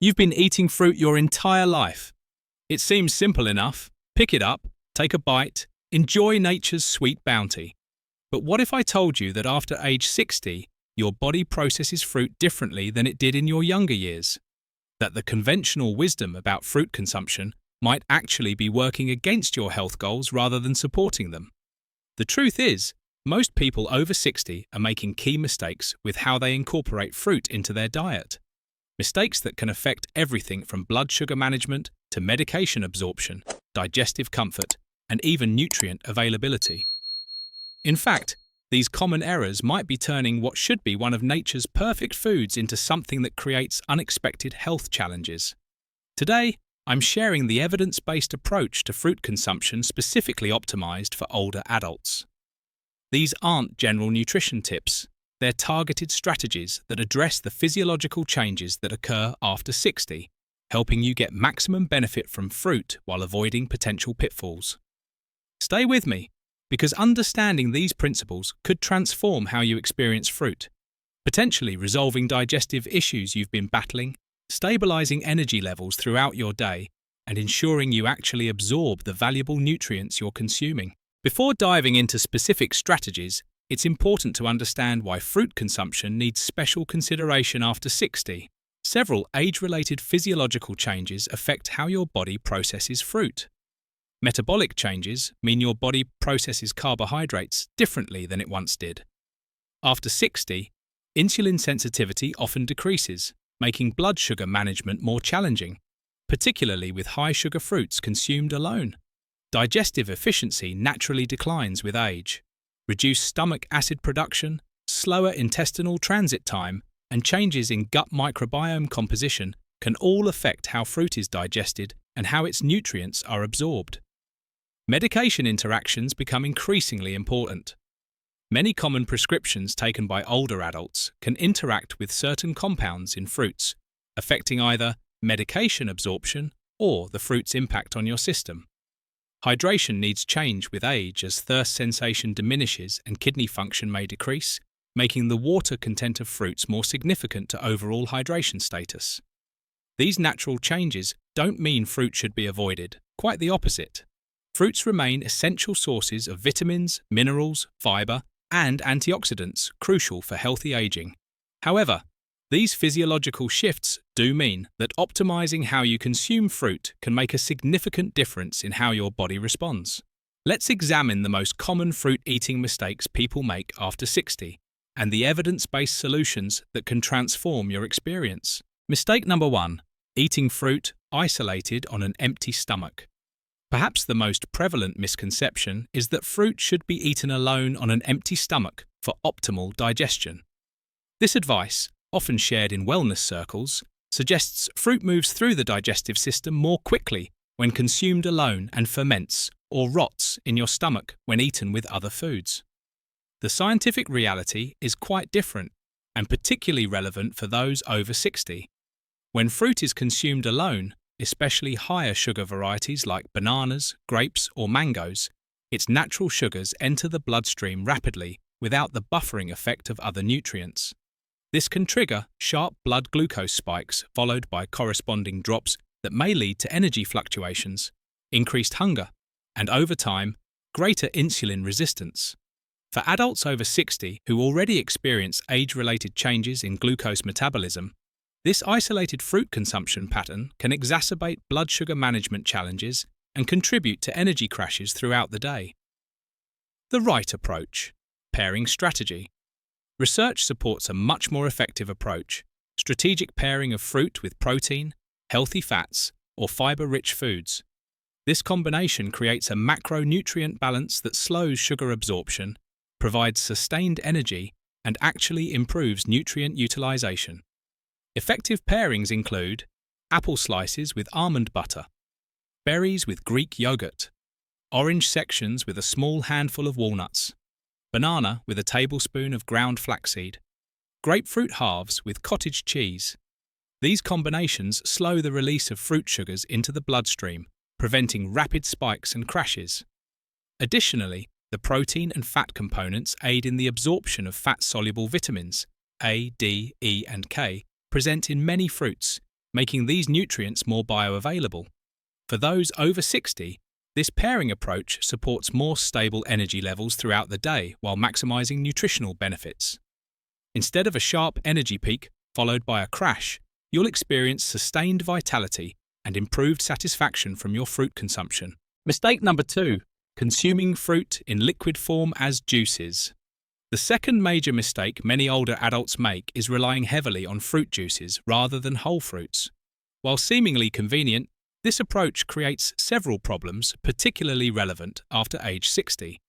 You've been eating fruit your entire life. It seems simple enough. Pick it up, take a bite, enjoy nature's sweet bounty. But what if I told you that after age 60, your body processes fruit differently than it did in your younger years? That the conventional wisdom about fruit consumption might actually be working against your health goals rather than supporting them? The truth is, most people over 60 are making key mistakes with how they incorporate fruit into their diet. Mistakes that can affect everything from blood sugar management to medication absorption, digestive comfort, and even nutrient availability. In fact, these common errors might be turning what should be one of nature's perfect foods into something that creates unexpected health challenges. Today, I'm sharing the evidence-based approach to fruit consumption specifically optimized for older adults. These aren't general nutrition tips. They're targeted strategies that address the physiological changes that occur after 60, helping you get maximum benefit from fruit while avoiding potential pitfalls. Stay with me, because understanding these principles could transform how you experience fruit, potentially resolving digestive issues you've been battling, stabilizing energy levels throughout your day, and ensuring you actually absorb the valuable nutrients you're consuming. Before diving into specific strategies, it's important to understand why fruit consumption needs special consideration after 60. Several age-related physiological changes affect how your body processes fruit. Metabolic changes mean your body processes carbohydrates differently than it once did. After 60, insulin sensitivity often decreases, making blood sugar management more challenging, particularly with high-sugar fruits consumed alone. Digestive efficiency naturally declines with age. Reduced stomach acid production, slower intestinal transit time, and changes in gut microbiome composition can all affect how fruit is digested and how its nutrients are absorbed. Medication interactions become increasingly important. Many common prescriptions taken by older adults can interact with certain compounds in fruits, affecting either medication absorption or the fruit's impact on your system. Hydration needs change with age as thirst sensation diminishes and kidney function may decrease, making the water content of fruits more significant to overall hydration status. These natural changes don't mean fruit should be avoided, quite the opposite. Fruits remain essential sources of vitamins, minerals, fiber, and antioxidants crucial for healthy aging. However, these physiological shifts do mean that optimizing how you consume fruit can make a significant difference in how your body responds. Let's examine the most common fruit eating mistakes people make after 60 and the evidence-based solutions that can transform your experience. Mistake number 1: eating fruit isolated on an empty stomach. Perhaps the most prevalent misconception is that fruit should be eaten alone on an empty stomach for optimal digestion. This advice, often shared in wellness circles, suggests fruit moves through the digestive system more quickly when consumed alone and ferments or rots in your stomach when eaten with other foods. The scientific reality is quite different and particularly relevant for those over 60. When fruit is consumed alone, especially higher sugar varieties like bananas, grapes, or mangoes, its natural sugars enter the bloodstream rapidly without the buffering effect of other nutrients. This can trigger sharp blood glucose spikes followed by corresponding drops that may lead to energy fluctuations, increased hunger, and over time, greater insulin resistance. For adults over 60 who already experience age-related changes in glucose metabolism, this isolated fruit consumption pattern can exacerbate blood sugar management challenges and contribute to energy crashes throughout the day. The right approach: pairing strategy. Research supports a much more effective approach: strategic pairing of fruit with protein, healthy fats, or fiber-rich foods. This combination creates a macronutrient balance that slows sugar absorption, provides sustained energy, and actually improves nutrient utilization. Effective pairings include apple slices with almond butter, berries with Greek yogurt, orange sections with a small handful of walnuts, banana with a tablespoon of ground flaxseed, grapefruit halves with cottage cheese. These combinations slow the release of fruit sugars into the bloodstream, preventing rapid spikes and crashes. Additionally, the protein and fat components aid in the absorption of fat-soluble vitamins A, D, E, and K present in many fruits, making these nutrients more bioavailable. For those over 60, this pairing approach supports more stable energy levels throughout the day while maximizing nutritional benefits. Instead of a sharp energy peak followed by a crash, you'll experience sustained vitality and improved satisfaction from your fruit consumption. Mistake number 2. Consuming fruit in liquid form as juices. The second major mistake many older adults make is relying heavily on fruit juices rather than whole fruits. While seemingly convenient, this approach creates several problems particularly relevant after age 60.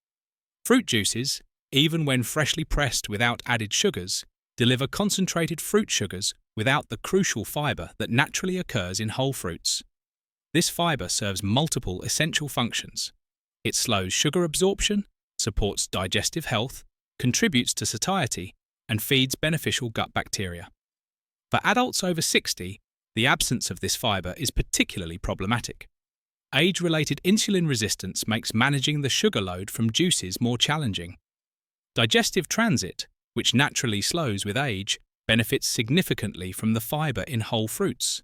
Fruit juices, even when freshly pressed without added sugars, deliver concentrated fruit sugars without the crucial fiber that naturally occurs in whole fruits. This fiber serves multiple essential functions. It slows sugar absorption, supports digestive health, contributes to satiety, and feeds beneficial gut bacteria. For adults over 60, the absence of this fiber is particularly problematic. Age-related insulin resistance makes managing the sugar load from juices more challenging. Digestive transit, which naturally slows with age, benefits significantly from the fiber in whole fruits.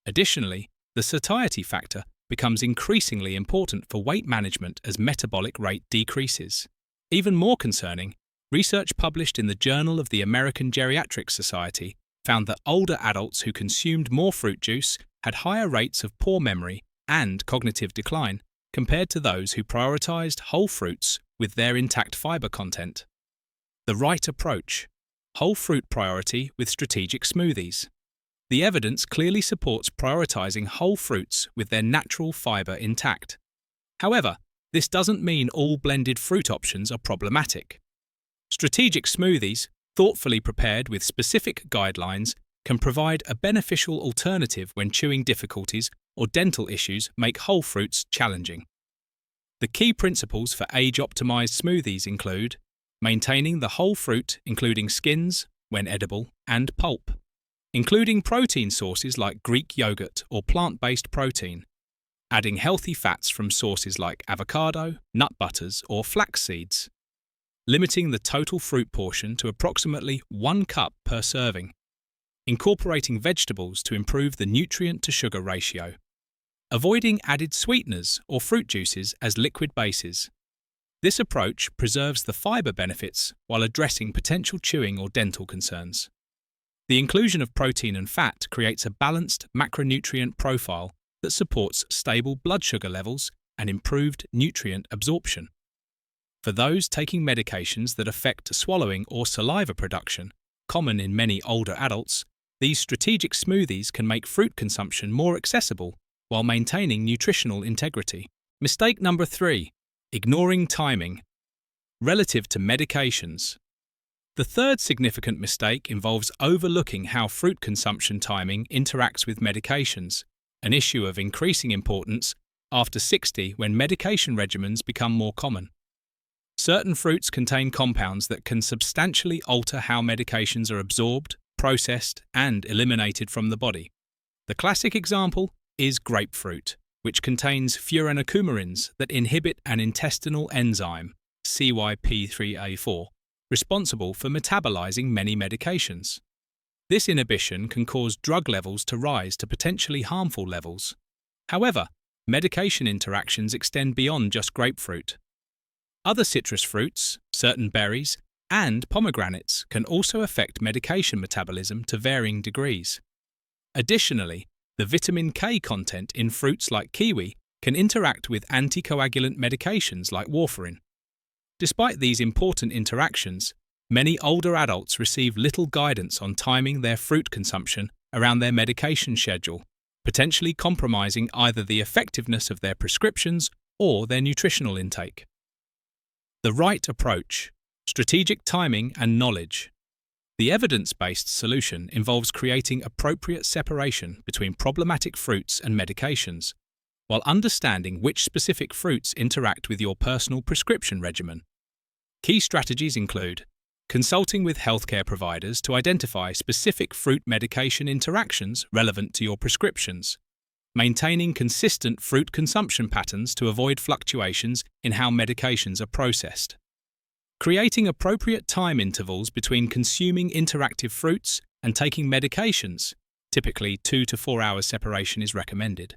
Additionally, the satiety factor becomes increasingly important for weight management as metabolic rate decreases. Even more concerning, research published in the Journal of the American Geriatric Society found that older adults who consumed more fruit juice had higher rates of poor memory and cognitive decline compared to those who prioritized whole fruits with their intact fiber content. The right approach: whole fruit priority with strategic smoothies. The evidence clearly supports prioritizing whole fruits with their natural fiber intact. However, this doesn't mean all blended fruit options are problematic. Strategic smoothies, thoughtfully prepared with specific guidelines, can provide a beneficial alternative when chewing difficulties or dental issues make whole fruits challenging. The key principles for age-optimized smoothies include maintaining the whole fruit, including skins, when edible, and pulp, including protein sources like Greek yogurt or plant-based protein, adding healthy fats from sources like avocado, nut butters, or flax seeds, limiting the total fruit portion to approximately 1 cup per serving, incorporating vegetables to improve the nutrient-to-sugar ratio, avoiding added sweeteners or fruit juices as liquid bases. This approach preserves the fiber benefits while addressing potential chewing or dental concerns. The inclusion of protein and fat creates a balanced macronutrient profile that supports stable blood sugar levels and improved nutrient absorption. For those taking medications that affect swallowing or saliva production, common in many older adults, these strategic smoothies can make fruit consumption more accessible while maintaining nutritional integrity. Mistake number 3. Ignoring timing. Relative to medications. The third significant mistake involves overlooking how fruit consumption timing interacts with medications, an issue of increasing importance after 60 when medication regimens become more common. Certain fruits contain compounds that can substantially alter how medications are absorbed, processed, and eliminated from the body. The classic example is grapefruit, which contains furanocoumarins that inhibit an intestinal enzyme, CYP3A4, responsible for metabolizing many medications. This inhibition can cause drug levels to rise to potentially harmful levels. However, medication interactions extend beyond just grapefruit. Other citrus fruits, certain berries, and pomegranates can also affect medication metabolism to varying degrees. Additionally, the vitamin K content in fruits like kiwi can interact with anticoagulant medications like warfarin. Despite these important interactions, many older adults receive little guidance on timing their fruit consumption around their medication schedule, potentially compromising either the effectiveness of their prescriptions or their nutritional intake. The right approach: strategic timing and knowledge. The evidence-based solution involves creating appropriate separation between problematic fruits and medications, while understanding which specific fruits interact with your personal prescription regimen. Key strategies include consulting with healthcare providers to identify specific fruit medication interactions relevant to your prescriptions, maintaining consistent fruit consumption patterns to avoid fluctuations in how medications are processed, creating appropriate time intervals between consuming interactive fruits and taking medications, Typically, 2 to 4 hours separation is recommended.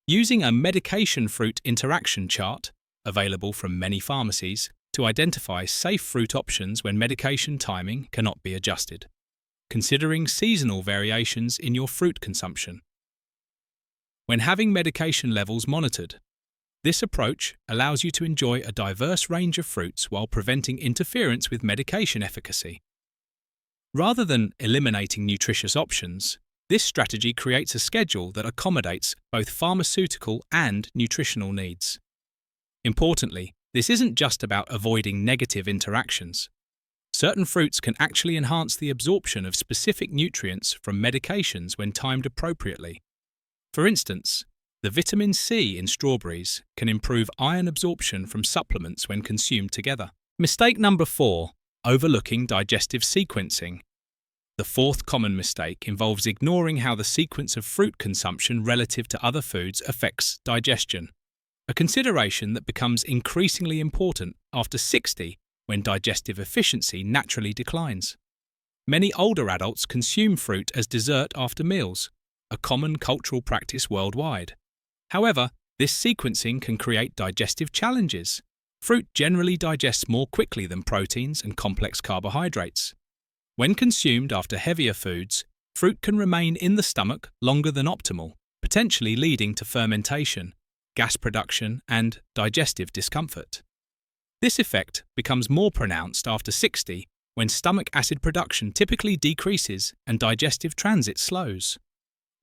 Using a medication-fruit interaction chart, available from many pharmacies, to identify safe fruit options when medication timing cannot be adjusted. Considering seasonal variations in your fruit consumption. When having medication levels monitored, this approach allows you to enjoy a diverse range of fruits while preventing interference with medication efficacy. Rather than eliminating nutritious options, this strategy creates a schedule that accommodates both pharmaceutical and nutritional needs. Importantly, this isn't just about avoiding negative interactions. Certain fruits can actually enhance the absorption of specific nutrients from medications when timed appropriately. For instance, the vitamin C in strawberries can improve iron absorption from supplements when consumed together. Mistake number 4. Overlooking digestive sequencing. The fourth common mistake involves ignoring how the sequence of fruit consumption relative to other foods affects digestion, a consideration that becomes increasingly important after 60 when digestive efficiency naturally declines. Many older adults consume fruit as dessert after meals, a common cultural practice worldwide. However, this sequencing can create digestive challenges. Fruit generally digests more quickly than proteins and complex carbohydrates. When consumed after heavier foods, fruit can remain in the stomach longer than optimal, potentially leading to fermentation, gas production, and digestive discomfort. This effect becomes more pronounced after 60 when stomach acid production typically decreases and digestive transit slows.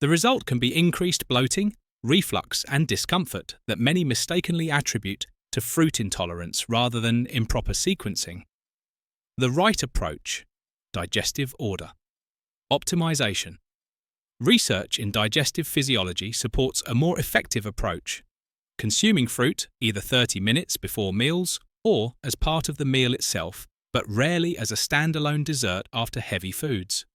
The result can be increased bloating, reflux, and discomfort that many mistakenly attribute to fruit intolerance rather than improper sequencing. The right approach: digestive order. Optimization. Research in digestive physiology supports a more effective approach. Consuming fruit either 30 minutes before meals or as part of the meal itself, but rarely as a standalone dessert after heavy foods.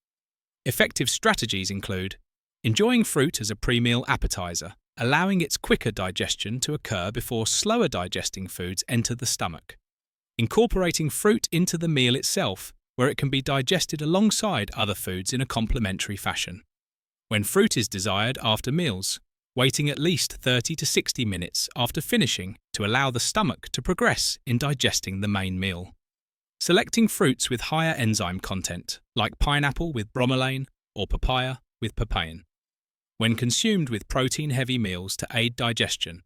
Effective strategies include enjoying fruit as a pre-meal appetizer, allowing its quicker digestion to occur before slower digesting foods enter the stomach. Incorporating fruit into the meal itself, where it can be digested alongside other foods in a complementary fashion. When fruit is desired after meals, waiting at least 30 to 60 minutes after finishing to allow the stomach to progress in digesting the main meal. Selecting fruits with higher enzyme content, like pineapple with bromelain or papaya with papain. When consumed with protein-heavy meals to aid digestion,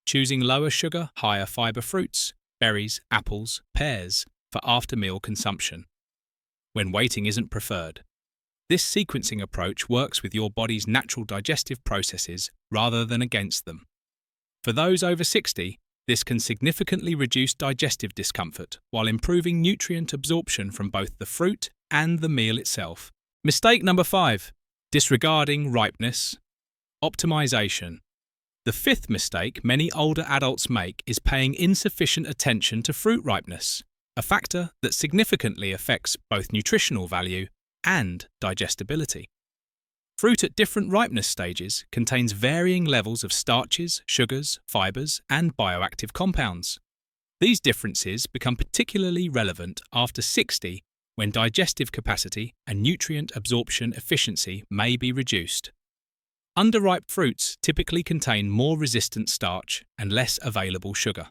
choosing lower sugar, higher fiber fruits, berries, apples, pears for after-meal consumption. When waiting isn't preferred. This sequencing approach works with your body's natural digestive processes rather than against them. For those over 60, this can significantly reduce digestive discomfort while improving nutrient absorption from both the fruit and the meal itself. Mistake number 5. Disregarding ripeness. Optimization. The fifth mistake many older adults make is paying insufficient attention to fruit ripeness, a factor that significantly affects both nutritional value and digestibility. Fruit at different ripeness stages contains varying levels of starches, sugars, fibers, and bioactive compounds. These differences become particularly relevant after 60 when digestive capacity and nutrient absorption efficiency may be reduced. Underripe fruits typically contain more resistant starch and less available sugar.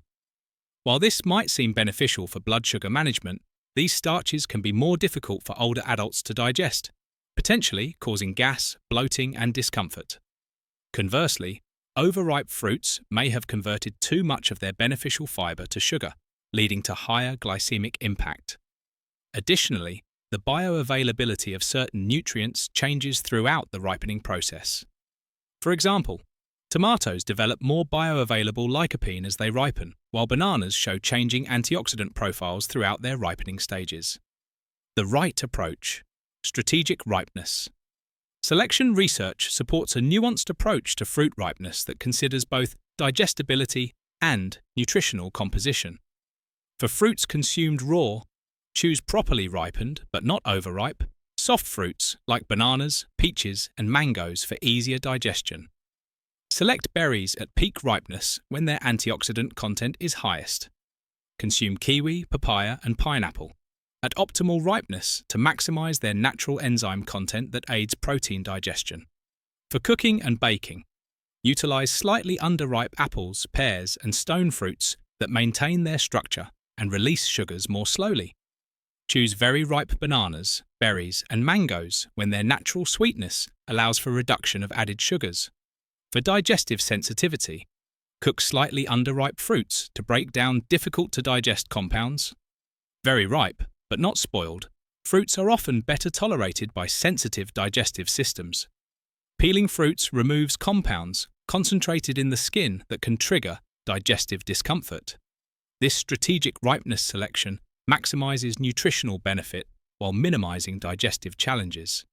While this might seem beneficial for blood sugar management, these starches can be more difficult for older adults to digest, potentially causing gas, bloating, and discomfort. Conversely, overripe fruits may have converted too much of their beneficial fiber to sugar, leading to higher glycemic impact. Additionally, the bioavailability of certain nutrients changes throughout the ripening process. For example, tomatoes develop more bioavailable lycopene as they ripen, while bananas show changing antioxidant profiles throughout their ripening stages. The right approach: strategic ripeness. Selection research supports a nuanced approach to fruit ripeness that considers both digestibility and nutritional composition. For fruits consumed raw, choose properly ripened but not overripe, soft fruits like bananas, peaches, and mangoes for easier digestion. Select berries at peak ripeness when their antioxidant content is highest. Consume kiwi, papaya, and pineapple. at optimal ripeness to maximize their natural enzyme content that aids protein digestion. For cooking and baking, utilize slightly underripe apples, pears, and stone fruits that maintain their structure and release sugars more slowly. Choose very ripe bananas, berries, and mangoes when their natural sweetness allows for reduction of added sugars. For digestive sensitivity, cook slightly underripe fruits to break down difficult-to-digest compounds. Very ripe, but not spoiled, fruits are often better tolerated by sensitive digestive systems. Peeling fruits removes compounds concentrated in the skin that can trigger digestive discomfort. This strategic ripeness selection maximizes nutritional benefit while minimizing digestive challenges.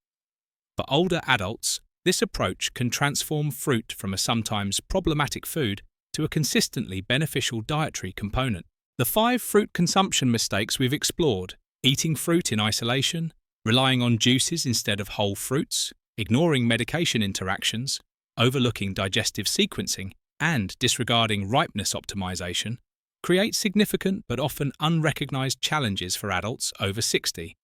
For older adults, this approach can transform fruit from a sometimes problematic food to a consistently beneficial dietary component. The 5 fruit consumption mistakes we've explored: eating fruit in isolation, relying on juices instead of whole fruits, ignoring medication interactions, overlooking digestive sequencing, and disregarding ripeness optimization, create significant but often unrecognized challenges for adults over 60.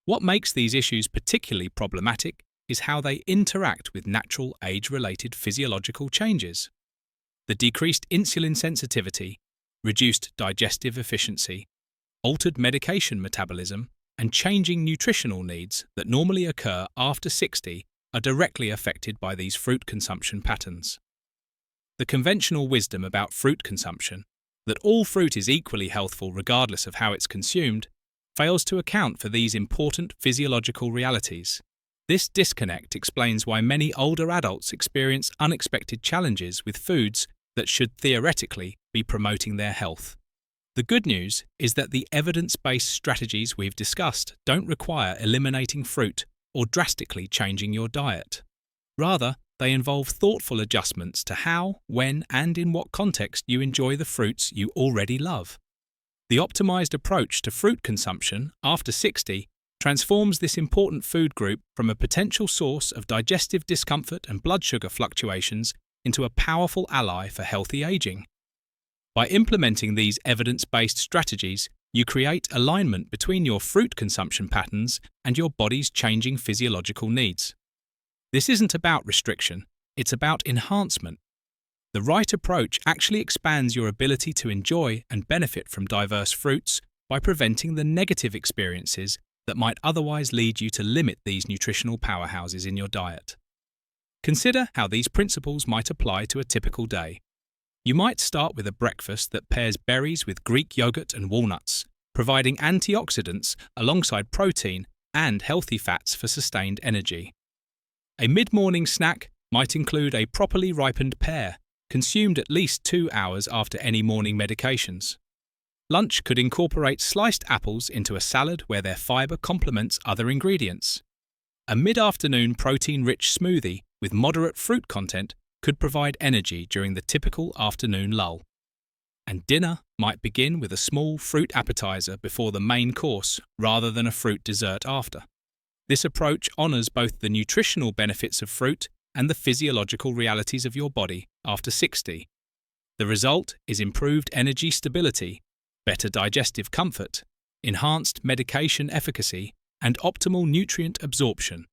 What makes these issues particularly problematic is how they interact with natural age-related physiological changes. The decreased insulin sensitivity, reduced digestive efficiency, altered medication metabolism, and changing nutritional needs that normally occur after 60 are directly affected by these fruit consumption patterns. The conventional wisdom about fruit consumption, that all fruit is equally healthful regardless of how it's consumed, fails to account for these important physiological realities. This disconnect explains why many older adults experience unexpected challenges with foods that should theoretically be promoting their health. The good news is that the evidence-based strategies we've discussed don't require eliminating fruit or drastically changing your diet. Rather, they involve thoughtful adjustments to how, when, and in what context you enjoy the fruits you already love. The optimized approach to fruit consumption after 60 transforms this important food group from a potential source of digestive discomfort and blood sugar fluctuations into a powerful ally for healthy aging. By implementing these evidence-based strategies, you create alignment between your fruit consumption patterns and your body's changing physiological needs. This isn't about restriction, it's about enhancement. The right approach actually expands your ability to enjoy and benefit from diverse fruits by preventing the negative experiences that might otherwise lead you to limit these nutritional powerhouses in your diet. Consider how these principles might apply to a typical day. You might start with a breakfast that pairs berries with Greek yogurt and walnuts, providing antioxidants alongside protein and healthy fats for sustained energy. A mid-morning snack might include a properly ripened pear, consumed at least 2 hours after any morning medications. Lunch could incorporate sliced apples into a salad where their fiber complements other ingredients. A mid-afternoon protein-rich smoothie with moderate fruit content could provide energy during the typical afternoon lull. And dinner might begin with a small fruit appetizer before the main course rather than a fruit dessert after. This approach honors both the nutritional benefits of fruit and the physiological realities of your body after 60. The result is improved energy stability, better digestive comfort, enhanced medication efficacy, and optimal nutrient absorption,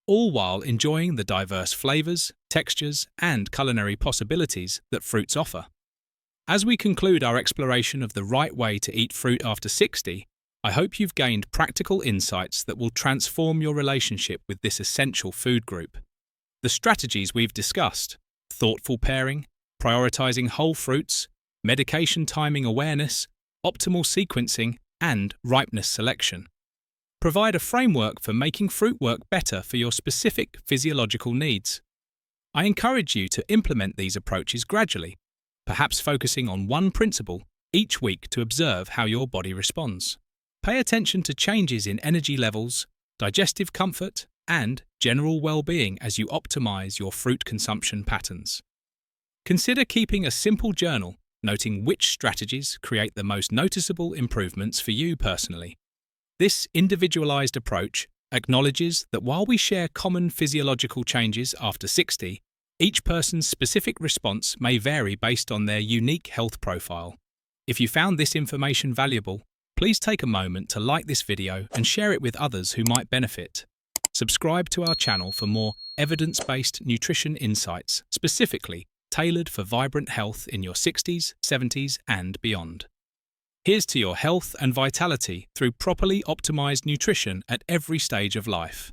all while enjoying the diverse flavors, textures, and culinary possibilities that fruits offer. As we conclude our exploration of the right way to eat fruit after 60, I hope you've gained practical insights that will transform your relationship with this essential food group. The strategies we've discussed, thoughtful pairing, prioritizing whole fruits, medication timing awareness, optimal sequencing, and ripeness selection, provide a framework for making fruit work better for your specific physiological needs. I encourage you to implement these approaches gradually, perhaps focusing on one principle each week to observe how your body responds. Pay attention to changes in energy levels, digestive comfort, and general well-being as you optimize your fruit consumption patterns. Consider keeping a simple journal, noting which strategies create the most noticeable improvements for you personally. This individualized approach acknowledges that while we share common physiological changes after 60, each person's specific response may vary based on their unique health profile. If you found this information valuable, Please take a moment to like this video and share it with others who might benefit. Subscribe to our channel for more evidence-based nutrition insights, specifically tailored for vibrant health in your 60s, 70s, and beyond. Here's to your health and vitality through properly optimized nutrition at every stage of life.